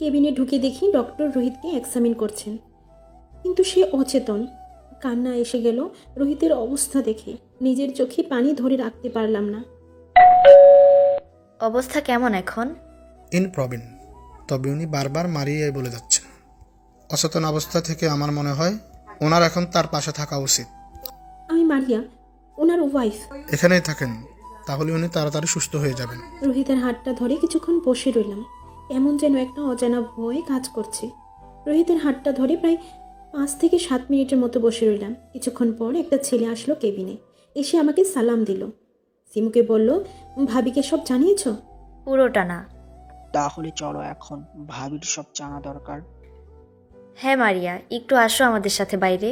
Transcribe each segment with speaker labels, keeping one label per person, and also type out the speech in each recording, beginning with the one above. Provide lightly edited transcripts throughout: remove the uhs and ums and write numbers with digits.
Speaker 1: কেবিনে ঢুকে দেখি ডক্টর রোহিতকে এক্সামিন করছেন, কিন্তু সে অচেতন। কান্না এসে গেল রোহিতের অবস্থা দেখে। নিজের চোখে পানি ধরে রাখতে পারলাম না।
Speaker 2: অবস্থা কেমন এখন?
Speaker 3: ইনপ্রবীণ, তবে উনি বারবার মারিয়াই বলে যাচ্ছেন। অচেতন অবস্থা থেকে আমার মনে হয় ওনার এখন তার পাশে থাকা উচিত।
Speaker 1: আমি মারিয়া, ওনার ওয়াইফ।
Speaker 3: এখানেই থাকেন, তাহলে উনি তাড়াতাড়ি সুস্থ হয়ে যাবেন।
Speaker 1: রোহিতের হাতটা ধরে কিছুক্ষণ বসে রইলাম। এমন যেন একটা অজানা ভয় কাজ করছে। রোহিতের হাতটা ধরে প্রায় 5 থেকে 7 মিনিটের মতো বসে রইলাম। কিছুক্ষণ পর একটা ছেলে আসলো কেবিনে, এসে আমাকে সালাম দিল। সিমুকে বলল, ভাবিকে সব জানিয়েছ?
Speaker 2: পুরোটা না।
Speaker 4: তাহলে চলো, এখন ভাবির সব জানা দরকার।
Speaker 2: হ্যাঁ মারিয়া, একটু আসো আমাদের সাথে বাইরে।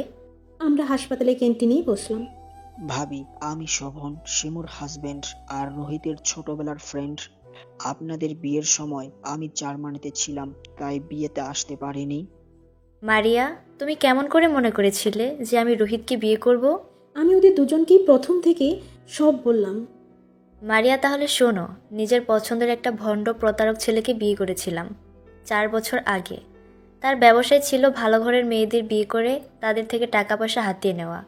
Speaker 1: আমরা হাসপাতালে ক্যান্টিনেই বসলাম।
Speaker 4: ভাবি, আমি শোভন, শিমুর হাজবেন্ড আর রোহিতের ছোটবেলার ফ্রেন্ড। আপনাদের বিয়ের সময় আমি জার্মানিতে ছিলাম, তাই বিয়েতে আসতে পারিনি।
Speaker 2: মারিয়া, তুমি কেমন করে মনে করেছিলে যে আমি রোহিতকে বিয়ে করব?
Speaker 1: আমি ওদের দুজনকেই প্রথম থেকে সব বললাম।
Speaker 2: মারিয়া তাহলে শোনো, নিজের পছন্দের একটা ভণ্ড প্রতারক ছেলেকে বিয়ে করেছিলাম 4 বছর আগে। তার ব্যবসায় ছিল ভালো ঘরের মেয়েদের বিয়ে করে তাদের থেকে টাকা পয়সা হাতিয়ে নেওয়া।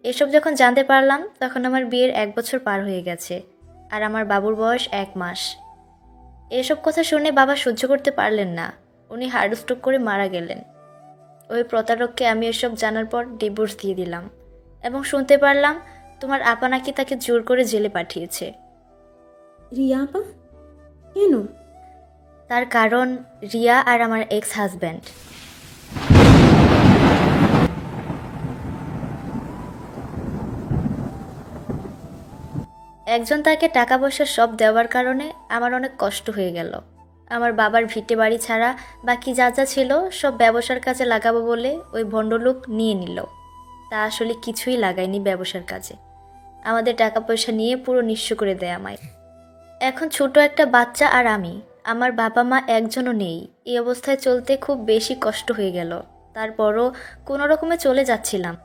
Speaker 2: এসব যখন জানতে পারলাম তখন আমার বিয়ের 1 বছর পার হয়ে গেছে, আর আমার বাবুর বয়স 1 মাস। এসব কথা শুনে বাবা সহ্য করতে পারলেন না, উনি হার্ট স্ট্রোক করে মারা গেলেন। ওই প্রতারককে আমি এসব জানার পর ডিভোর্স দিয়ে দিলাম, এবং শুনতে পারলাম তোমার আপা নাকি তাকে জোর করে জেলে পাঠিয়েছে।
Speaker 1: রিয়া আপা? কেন?
Speaker 2: তার কারণ রিয়া আর আমার এক্স হাজব্যান্ড। একজন তাকে টাকা পয়সা সব দেওয়ার কারণে আমার অনেক কষ্ট হয়ে গেল। আমার বাবার ভিটে বাড়ি ছাড়া বাকি যা যা ছিল সব ব্যবসার কাজে লাগাবো বলে ওই ভণ্ডলোক নিয়ে নিল। তা আসলে কিছুই লাগায়নি ব্যবসার কাজে, আমাদের টাকা পয়সা নিয়ে পুরো নিঃস্ব করে দেয় আমায়। এখন ছোট একটা বাচ্চা আর আমি, আমার বাবা মা একজনও নেই। এই অবস্থায় চলতে খুব বেশি কষ্ট হয়ে গেল। তারপরও কোনো রকমে চলে যাচ্ছিলাম।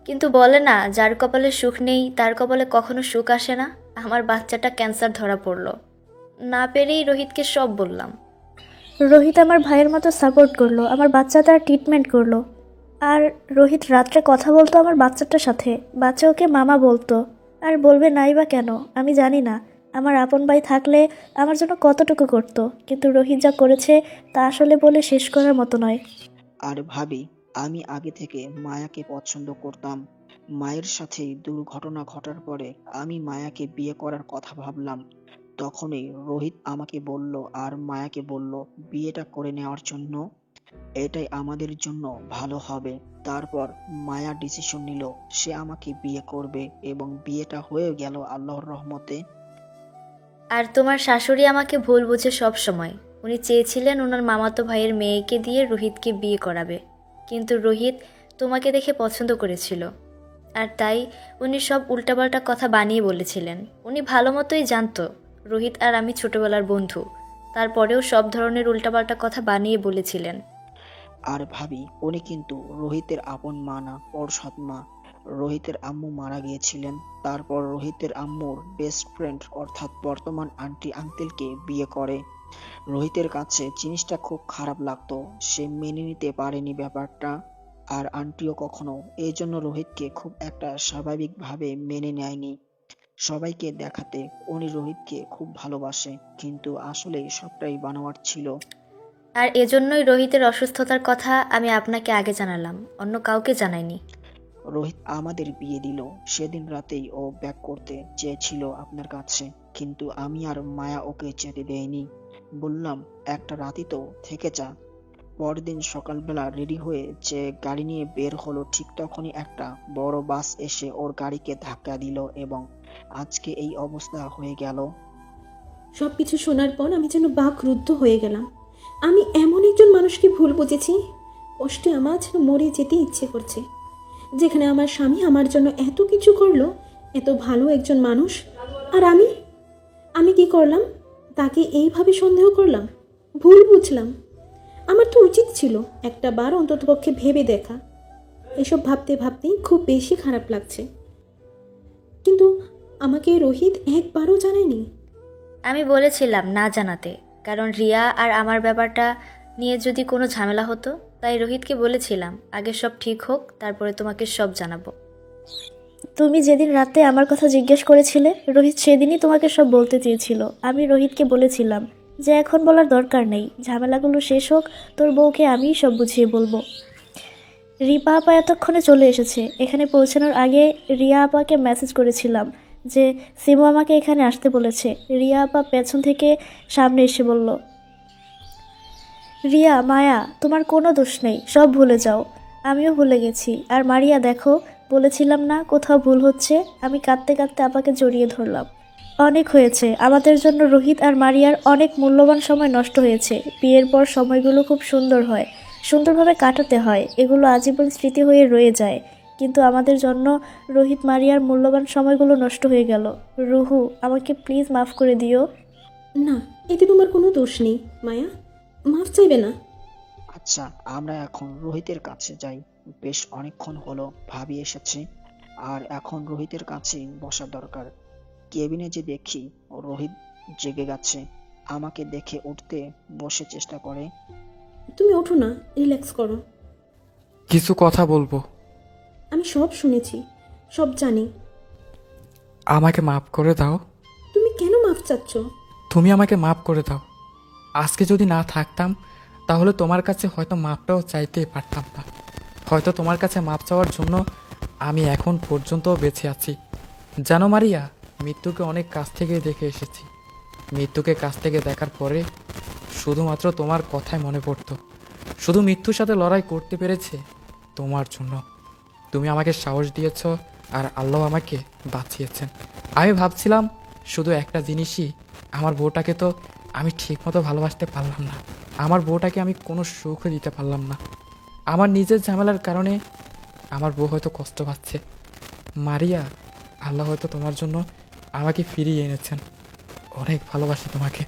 Speaker 2: কিন্তু বলে না, যার কপালে সুখ নেই তার কপালে কখনো সুখ আসে না। আমার বাচ্চাটা ক্যান্সার ধরা পড়লো। না পেরেই রোহিতকে সব বললাম।
Speaker 5: রোহিত আমার ভাইয়ের মতো সাপোর্ট করলো, আমার বাচ্চা তার ট্রিটমেন্ট করলো। আর রোহিত রাত্রে কথা বলতো আমার বাচ্চাটার সাথে, বাচ্চা ওকে মামা বলতো। আর বলবে নাই বা কেন আমি জানি না। আমার আপন ভাই থাকলে আমার জন্য কতটুকু করতো, কিন্তু রোহিত যা করেছে তা আসলে বলে শেষ করার মতো নয়।
Speaker 4: আর ভাবি, আমি আগে থেকে মায়াকে পছন্দ করতাম। মায়ের সাথে দুর্ঘটনা ঘটার পরে আমি মায়াকে বিয়ে করার কথা ভাবলাম। তখনই রোহিত আমাকে বলল আর মায়াকে বলল বিয়েটা করে নেওয়ার জন্য। এটাই আমাদের জন্য ভালো হবে। তারপর মায়া ডিসিশন নিল সে আমাকে বিয়ে করবে, এবং বিয়েটা হয়ে গেল আল্লাহর রহমতে।
Speaker 2: আর তোমার শাশুড়ি আমাকে ভুল বুঝে সব সময়। উনি চেয়েছিলেন ওনার মামাতো ভাইয়ের মেয়েকে দিয়ে রোহিতকে বিয়ে করাবে, কিন্তু রোহিত তোমাকে দেখে পছন্দ করেছিল। আর তাই উনি সব উল্টাপাল্টা কথা বানিয়ে বলেছিলেন। উনি ভালো মতোই জানতো রোহিত আর আমি ছোটবেলার বন্ধু, তারপরেও সব ধরনের উল্টাপাল্টা কথা বানিয়ে বলেছিলেন।
Speaker 4: আর ভাবি, উনি কিন্তু রোহিতের আপন মা না, ওর সৎ মা। রোহিতের আম্মু মারা গিয়েছিলেন, তারপর রোহিতের আম্মুর বেস্ট ফ্রেন্ড অর্থাৎ বর্তমান আন্টি আঙ্কেলকে বিয়ে করে। রোহিতের কাছে জিনিসটা খুব খারাপ লাগতো, সে মেনে নিতে পারেনি ব্যাপারটা। আর আন্টিও কখনো এই জন্য রোহিতকে খুব একটা স্বাভাবিকভাবে মেনে নেয়নি। সবাইকে দেখাতে উনি রোহিতকে খুব ভালোবাসে, কিন্তু আসলে সবটাই বানোয়াট ছিল।
Speaker 2: আর এজন্যই রোহিতের অসুস্থতার কথা আমি আপনাকে আগে জানালাম, অন্য কাউকে জানাইনি।
Speaker 4: রোহিত আমাদের বিয়ে দিল, সেদিন রাতেই ও ব্যাক করতে চেয়েছিল আপনার কাছে, কিন্তু আমি আর মায়া ওকে যেতে দেয়নি। বললাম একটা রাতই তো থেকে যা। পরদিন সকালবেলা রেডি হয়ে যে গাড়ি নিয়ে বের হলো, ঠিক তখনই একটা বড় বাস এসে ওর গাড়িকে ধাক্কা দিল, এবং আজকে এই অবস্থা হয়ে গেল।
Speaker 1: সব কিছু শোনার পর আমি যেন বাকরুদ্ধ হয়ে গেলাম। আমি এমন একজন মানুষকে ভুল বুঝেছি। কষ্টে আমার যেন মরে যেতে ইচ্ছে করছে। যেখানে আমার স্বামী আমার জন্য এত কিছু করলো, এত ভালো একজন মানুষ, আর আমি কি করলাম? তাকে এইভাবে সন্দেহ করলাম, ভুল বুঝলাম। আমার তো উচিত ছিল একটা বার অন্ততপক্ষে ভেবে দেখা। এসব ভাবতে ভাবতেই খুব বেশি খারাপ লাগছে। কিন্তু আমাকে রোহিত একবারও জানায়নি।
Speaker 2: আমি বলেছিলাম না জানাতে, কারণ রিয়া আর আমার ব্যাপারটা নিয়ে যদি কোনো ঝামেলা হতো, তাই রোহিতকে বলেছিলাম আগে সব ঠিক হোক, তারপরে তোমাকে সব জানাবো।
Speaker 5: তুমি যেদিন রাতে আমার কথা জিজ্ঞেস করেছিলে, রোহিত সেদিনই তোমাকে সব বলতে চেয়েছিল। আমি রোহিতকে বলেছিলাম যে এখন বলার দরকার নেই, ঝামেলাগুলো শেষ হোক, তোর বউকে আমিই সব বুঝিয়ে বলবো। রিপা আপা এতক্ষণে চলে এসেছে। এখানে পৌঁছানোর আগে রিয়া আপাকে মেসেজ করেছিলাম যে সিমু আমাকে এখানে আসতে বলেছে। রিয়া আপা পেছন থেকে সামনে এসে বলল, রিয়া, মায়া, তোমার কোনো দোষ নেই, সব ভুলে যাও। আমিও ভুলে গেছি। আর মারিয়া দেখো, বলেছিলাম না কোথাও ভুল হচ্ছে। আমি কাঁদতে কাঁদতে আপাকে জড়িয়ে ধরলাম। অনেক হয়েছে, আমাদের জন্য রোহিত আর মারিয়ার অনেক মূল্যবান সময় নষ্ট হয়েছে। বিয়ের পর সময়গুলো খুব সুন্দর হয়, সুন্দরভাবে কাটাতে হয়, এগুলো আজীবন স্মৃতি হয়ে রয়ে যায়। কিন্তু আমাদের জন্য রোহিত মারিয়ার মূল্যবান সময়গুলো নষ্ট হয়ে গেল। রুহু, আমাকে প্লিজ মাফ করে দিও।
Speaker 1: না, এতে তোমার কোনো দোষ নেই মায়া, মাফ চাইবে না।
Speaker 4: আচ্ছা, আমরা এখন রোহিতের কাছে যাই। বেশ অনেকক্ষণ হলো ভাবি এসেছে, আর এখন রোহিতের কাছেই বসা দরকার। কেবিনে যে দেখি রোহিত জেগে গেছে। আমাকে দেখে উঠতে বসে চেষ্টা করে।
Speaker 1: তুমি ওঠো না, রিল্যাক্স করো।
Speaker 6: কিছু কথা বলবো।
Speaker 1: আমি সব শুনেছি, সব জানি।
Speaker 6: আমাকে মাফ করে দাও।
Speaker 1: তুমি কেন মাফ চাচ্ছ?
Speaker 6: তুমি আমাকে মাফ করে দাও। আজকে যদি না থাকতাম তাহলে তোমার কাছে হয়তো মাপটাও চাইতেই পারতাম না। হয়তো তোমার কাছে মাপ চাওয়ার জন্য আমি এখন পর্যন্ত বেঁচে আছি। জানো মারিয়া, মৃত্যুকে অনেক কাছ থেকে দেখে এসেছি। মৃত্যুকে কাছ থেকে দেখার পরে শুধুমাত্র তোমার কথাই মনে পড়তো। শুধু মৃত্যুর সাথে লড়াই করতে পেরেছে তোমার জন্য। তুমি আমাকে সাহস দিয়েছ, আর আল্লাহ আমাকে বাঁচিয়েছেন। আমি ভাবছিলাম শুধু একটা জিনিসই, আমার বউটাকে তো আমি ঠিকমতো ভালোবাসতে পারলাম না। আমার বউটাকে আমি কোনো সুখও দিতে পারলাম না। আমার নিজের ঝামেলার কারণে আমার বউ হয়তো কষ্ট পাচ্ছে। মারিয়া, আল্লাহ হয়তো তোমার জন্য আমাকে ফিরিয়ে এনেছেন। অনেক ভালোবাসি তোমাকে।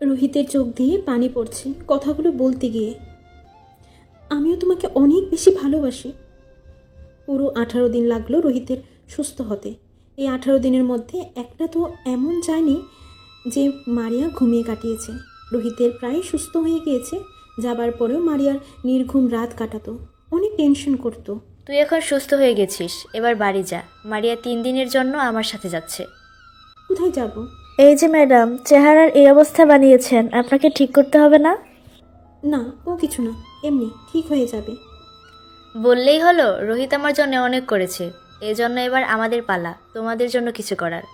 Speaker 1: রোহিতের চোখ দিয়ে পানি পড়ছে কথাগুলো বলতে গিয়ে। আমিও তোমাকে অনেক বেশি ভালোবাসি। পুরো 18 দিন লাগলো রোহিতের সুস্থ হতে। এই 18 দিনের মধ্যে একটা তো এমন যায়নি যে মারিয়া ঘুমিয়ে কাটিয়েছে। রোহিতের প্রায় সুস্থ হয়ে গিয়েছে, যাবার পরেও মারিয়ার নির্ঘুম রাত কাটাতো, অনেক টেনশন করতো।
Speaker 2: তুই এখন সুস্থ হয়ে গেছিস, এবার বাড়ি যা। মারিয়া 3 দিনের জন্য আমার সাথে যাচ্ছে।
Speaker 1: কোথায় যাব?
Speaker 5: এই যে ম্যাডাম, চেহারার এই অবস্থা বানিয়েছেন, আপনাকে ঠিক করতে হবে না?
Speaker 1: না, ও কিছু না, এমনি ঠিক হয়ে যাবে।
Speaker 2: বললেই হলো, রোহিত আমার জন্য অনেক করেছে। এজন্য এবার আমাদের পালা তোমাদের জন্য কিছু করার।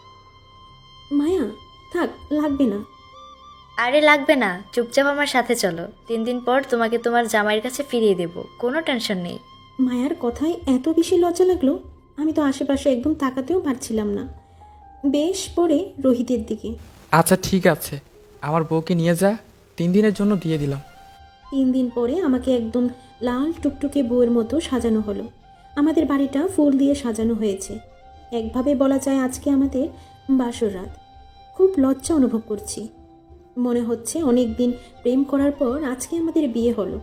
Speaker 1: মায়া, থাক, লাগবে না।
Speaker 2: আরে লাগবে না, চুপচাপ আমার সাথে চলো। 3 দিন পর তোমাকে তোমার জামাইয়ের কাছে ফিরিয়ে দেব, কোনো টেনশন নেই।
Speaker 1: মায়ার কথায় এত বেশি লজ্জা লাগলো, আমি তো আশেপাশে একদম তাকাতেও পারছিলাম না। বেশ পরে রোহিতের দিকে।
Speaker 6: আচ্ছা ঠিক আছে, আমার বউকে নিয়ে যা। 3 দিনের জন্য দিয়ে দিলাম।
Speaker 1: 3 দিন পরে আমাকে একদম লাল টুকটুকে বউয়ের মতো সাজানো হলো। আমাদের বাড়িটা ফুল দিয়ে সাজানো হয়েছে। একভাবে বলা যায় আজকে আমাদের বাসর রাত। খুব লজ্জা অনুভব করছি। মনে হচ্ছে অনেক দিন প্রেম করার পর আজকে আমাদের বিয়ে হলো।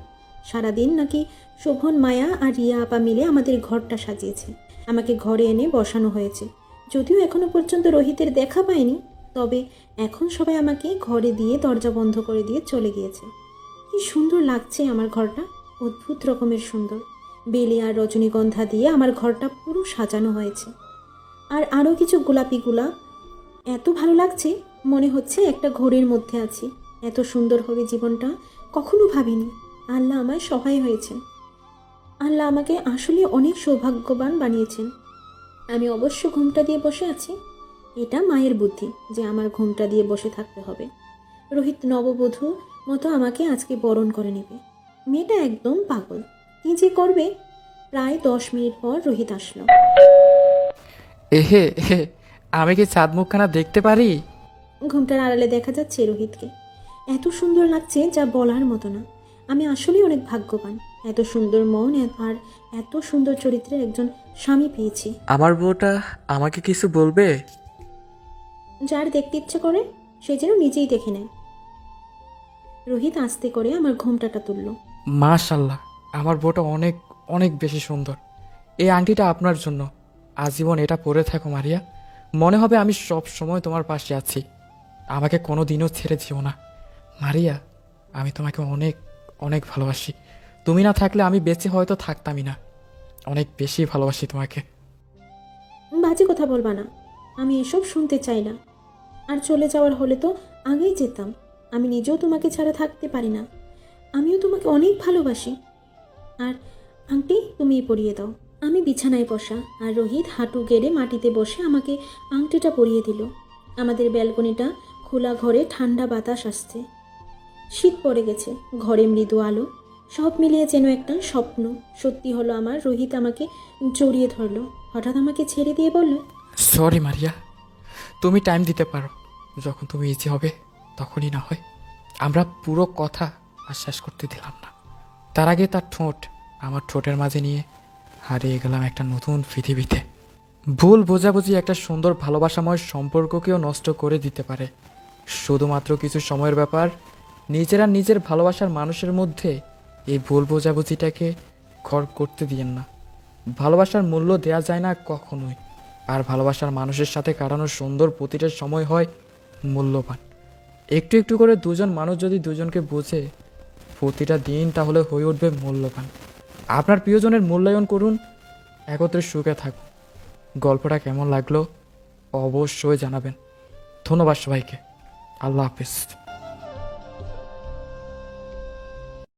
Speaker 1: সারাদিন নাকি শোভন, মায়া আর রিয়া আপা মিলে আমাদের ঘরটা সাজিয়েছে। আমাকে ঘরে এনে বসানো হয়েছে। যদিও এখনো পর্যন্ত রোহিতের দেখা পাইনি, তবে এখন সবাই আমাকে ঘরে দিয়ে দরজা বন্ধ করে দিয়ে চলে গিয়েছে। কি সুন্দর লাগছে আমার ঘরটা, অদ্ভুত রকমের সুন্দর। বেলি আর রজনীগন্ধা দিয়ে আমার ঘরটা পুরো সাজানো হয়েছে। আর আরও কিছু গোলাপি গোলাপ। এত ভালো লাগছে, মনে হচ্ছে একটা ঘোরের মধ্যে আছি। এত সুন্দর হবে জীবনটা কখনো ভাবিনি। আল্লাহ আমায় সহায় হয়েছেন। আল্লাহ আমাকে আসলে অনেক সৌভাগ্যবান বানিয়েছেন। আমি অবশ্য ঘুমটা দিয়ে বসে আছি। এটা মায়ের বুদ্ধি যে আমার ঘুমটা দিয়ে বসে থাকতে হবে। রোহিত নববধূ মতো আমাকে আজকে বরণ করে নেবে। মেয়েটা একদম পাগল, কি যে করবে। প্রায় 10 মিনিট পর রোহিত আসলো।
Speaker 6: এহে এহে, আমি কি চাঁদ মুখখানা দেখতে পারি?
Speaker 1: ঘুমটার আড়ালে দেখা যাচ্ছে রোহিতকে। এত সুন্দর লাগছে যা বলার মতো না। আমি আসলেই অনেক ভাগ্যবান। এত সুন্দর মন আর এত সুন্দর চরিত্রের একজন স্বামী পেয়েছি।
Speaker 6: আমার বউটা আমাকে কিছু বলবে?
Speaker 1: যার দেখতে ইচ্ছে করে সে যেন নিজেই দেখে নেয়। রোহিত আস্তে করে আমার ঘোমটাটা তুলল।
Speaker 6: মাশাল্লাহ, আমার বউটা অনেক অনেক বেশি সুন্দর। এই আংটিটা আপনার জন্য। আজীবন এটা পরে থাকো মারিয়া। মনে হবে আমি সব সময় তোমার পাশে আছি। আমাকে কোনো দিনও ছেড়ে যেও না মারিয়া। আমি তোমাকে অনেক অনেক ভালোবাসি। তুমি না থাকলে আমি বেঁচে হয়তো থাকতামই না। অনেক বেশি ভালোবাসি তোমাকে।
Speaker 1: বাজে কথা বলবা না, আমি এসব শুনতে চাই না। আর চলে যাওয়ার হলে তো আগেই যেতাম। আমি নিজেও তোমাকে ছাড়া থাকতে পারি না। আমিও তোমাকে অনেক ভালোবাসি। আর আংটি তুমি পরিয়ে দাও। আমি বিছানায় বসা, আর রোহিত হাঁটু গেড়ে মাটিতে বসে আমাকে আংটিটা পরিয়ে দিল। আমাদের ব্যালকনিটা খোলা, ঘরে ঠান্ডা বাতাস আসছে। শীত পড়ে গেছে, ঘরে মৃদু আলো, সব মিলিয়ে যেন একটা স্বপ্ন সত্যি হলো আমার। রোহিত আমাকে জড়িয়ে ধরলো, হঠাৎ আমাকে ছেড়ে দিয়ে বলল,
Speaker 6: সরি মারিয়া, তুমি টাইম দিতে পারো। যখন তুমি ইচ্ছে হবে তখনই না হয়। আমরা পুরো কথা আর শেষ করতে দিলাম না। তার আগে তার ঠোঁট আমার ঠোঁটের মাঝে নিয়ে হারিয়ে গেলাম একটা নতুন পৃথিবীতে। ভুল বোঝাবুঝি একটা সুন্দর ভালোবাসাময় সম্পর্ককেও নষ্ট করে দিতে পারে। শুধুমাত্র কিছু সময়ের ব্যাপার। নিজেরা নিজের ভালোবাসার মানুষের মধ্যে এই ভুল বোঝাবুঝিটাকে ঘর করতে দিয়েন না। ভালোবাসার মূল্য দেয়া যায় না কখনোই। আর ভালোবাসার মানুষের সাথে কাটানো সুন্দর প্রতিটা সময় হয় মূল্যবান। একটু একটু করে দুজন মানুষ যদি দুজনকে বোঝে প্রতিটা দিন, তাহলে হয়ে উঠবে মূল্যবান। আপনার প্রিয়জনের মূল্যায়ন করুন, একত্রে সুখে থাকুন। গল্পটা কেমন লাগলো অবশ্যই জানাবেন। ধন্যবাদ সবাইকে। আল্লাহ হাফিজ।